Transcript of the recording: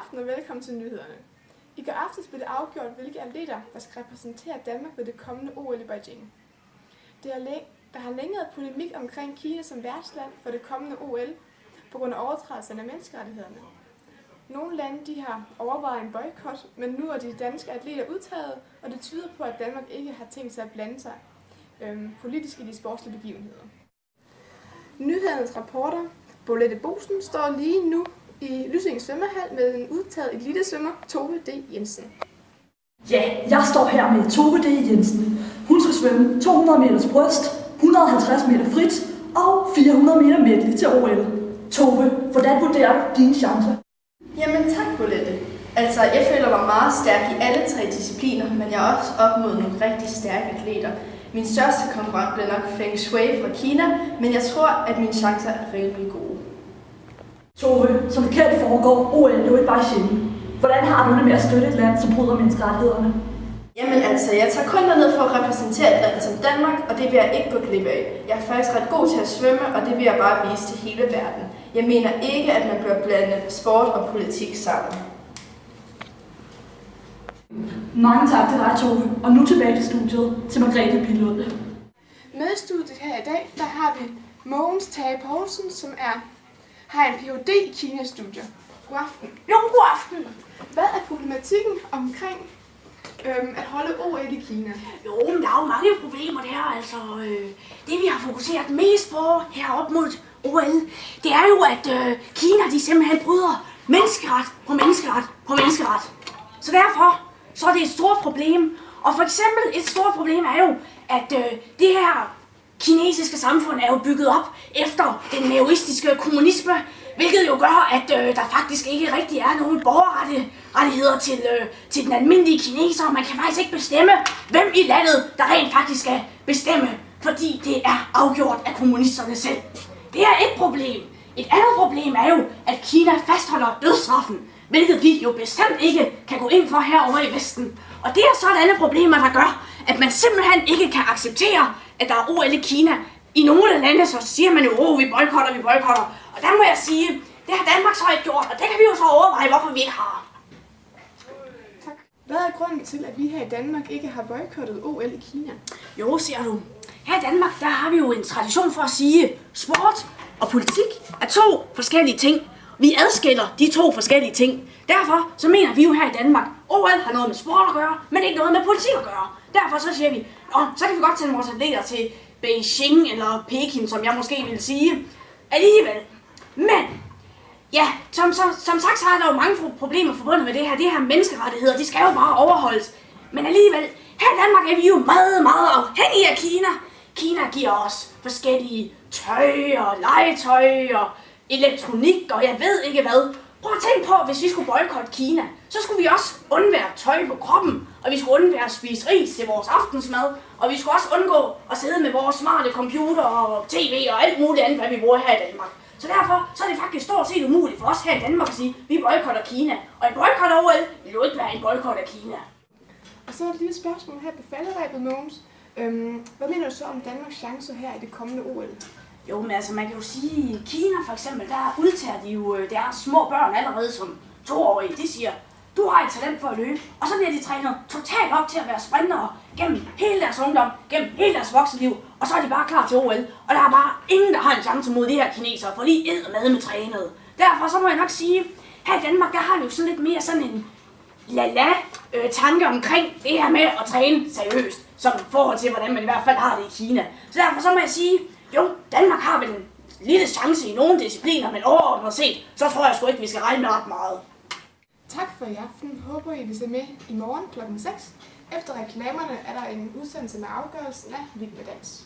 aften og velkommen til nyhederne. I går aftes blev det afgjort, hvilke atleter, der skal repræsentere Danmark ved det kommende OL i Beijing. Der har længe været polemik omkring Kina som værtsland for det kommende OL på grund af overtrædelsen af menneskerettighederne. Nogle lande de har overvejet en boykot, men nu er de danske atleter udtaget, og det tyder på, at Danmark ikke har tænkt sig at blande sig politisk i de sportslige begivenheder. Nyhedernes rapporter, Bolette Bosen, står lige nu i Lysing svømmehal med en udtaget elitesvømmer, Tove D. Jensen. Ja, jeg står her med Tove D. Jensen. Hun skal svømme 200 meters bryst, 150 meter frit og 400 meter medley til OL. Tove, hvordan vurderer du dine chancer? Jamen tak, Bolette. Altså, jeg føler mig meget stærk i alle 3 discipliner, men jeg har også opnået nogle rigtig stærke atleter. Min største konkurrent bliver nok Feng Shui fra Kina, men jeg tror, at mine chancer er rimelig gode. Tove, som bekendt foregår OL jo i Beijing. Hvordan har du det med at støtte et land, som bryder menneskerettighederne? Jamen altså, jeg tager kun derned for at repræsentere et land som Danmark, og det vil jeg ikke gå glip af. Jeg er faktisk ret god til at svømme, og det vil jeg bare vise til hele verden. Jeg mener ikke, at man bør blande sport og politik sammen. Mange tak til dig, Tove. Og nu tilbage til studiet til Margrethe Billund. Med i studiet her i dag, der har vi Mogens Tage Poulsen, som har en Ph.D. i Kina-studier. God aften. Jo, god aften. Hvad er problematikken omkring at holde OL i Kina? Jo, men der er jo mange problemer der. Altså, det vi har fokuseret mest på heroppe mod OL, det er jo, at Kina de simpelthen bryder menneskeret på menneskeret på menneskeret. Så derfor så er det et stort problem. Og for eksempel et stort problem er jo, at det her kinesiske samfund er jo bygget op efter den maoistiske kommunisme, hvilket jo gør, at der faktisk ikke rigtig er nogen borgerrettigheder til den almindelige kineser. Man kan faktisk ikke bestemme, hvem i landet, der rent faktisk skal bestemme, fordi det er afgjort af kommunisterne selv. Det er et problem. Et andet problem er jo, at Kina fastholder dødsstraffen, hvilket vi jo bestemt ikke kan gå ind for herovre i Vesten. Og det er sådanne problemer, der gør, at man simpelthen ikke kan acceptere, at der er OL i Kina. I nogle af lande, så siger man jo, vi boykotter. Og der må jeg sige, det har Danmark så ikke gjort, og det kan vi jo så overveje, hvorfor vi ikke har. Tak. Hvad er grunden til, at vi her i Danmark ikke har boykottet OL i Kina? Jo, siger du. Her i Danmark, der har vi jo en tradition for at sige, sport og politik er 2 forskellige ting. Vi adskiller de 2 forskellige ting. Derfor så mener vi jo her i Danmark, OL har noget med sport at gøre, men ikke noget med politik at gøre. Derfor så siger vi, så kan vi godt sende vores atleter til Beijing eller Peking, som jeg måske vil sige, alligevel. Men, ja, som sagt, så er der jo mange problemer forbundet med det her. Det her menneskerettigheder, de skal jo bare overholdes. Men alligevel, her i Danmark er vi jo meget, meget afhængige af Kina. Kina giver os forskellige tøj og legetøj og elektronik og jeg ved ikke hvad. Prøv at tænke på, hvis vi skulle boykotte Kina, så skulle vi også undvære tøj på kroppen, og vi skulle undvære at spise ris til vores aftensmad, og vi skulle også undgå at sidde med vores smarte computer og tv og alt muligt andet, hvad vi bruger her i Danmark. Så derfor så er det faktisk stort set umuligt for os her i Danmark at sige, at vi boykotter Kina. Og en boykot af OL vil jo ikke være en boykot af Kina. Og så er der lige et spørgsmål her på falderæbet, Mogens. Hvad mener du så om Danmarks chancer her i det kommende OL? Jo, men altså man kan jo sige, at Kina for eksempel, der udtager de jo deres små børn allerede som 2-årige. De siger, du har et talent for at løbe, og så bliver de trænet totalt op til at være sprintere gennem hele deres ungdom, gennem hele deres voksenliv, og så er de bare klar til OL. Og der er bare ingen, der har en chance mod de her kinesere, for de er med trænet. Derfor så må jeg nok sige, her i Danmark, der har vi jo sådan lidt mere sådan en tanke omkring det her med at træne seriøst, som i forhold til, hvordan man i hvert fald har det i Kina. Så derfor så må jeg sige, jo, Danmark har vel en lille chance i nogle discipliner, men overordnet set, så tror jeg sgu ikke, vi skal regne med ret meget. Tak for i aften. Håber I vil se med i morgen kl. 6. Efter reklamerne er der en udsendelse med afgørelsen af Vild med Dans.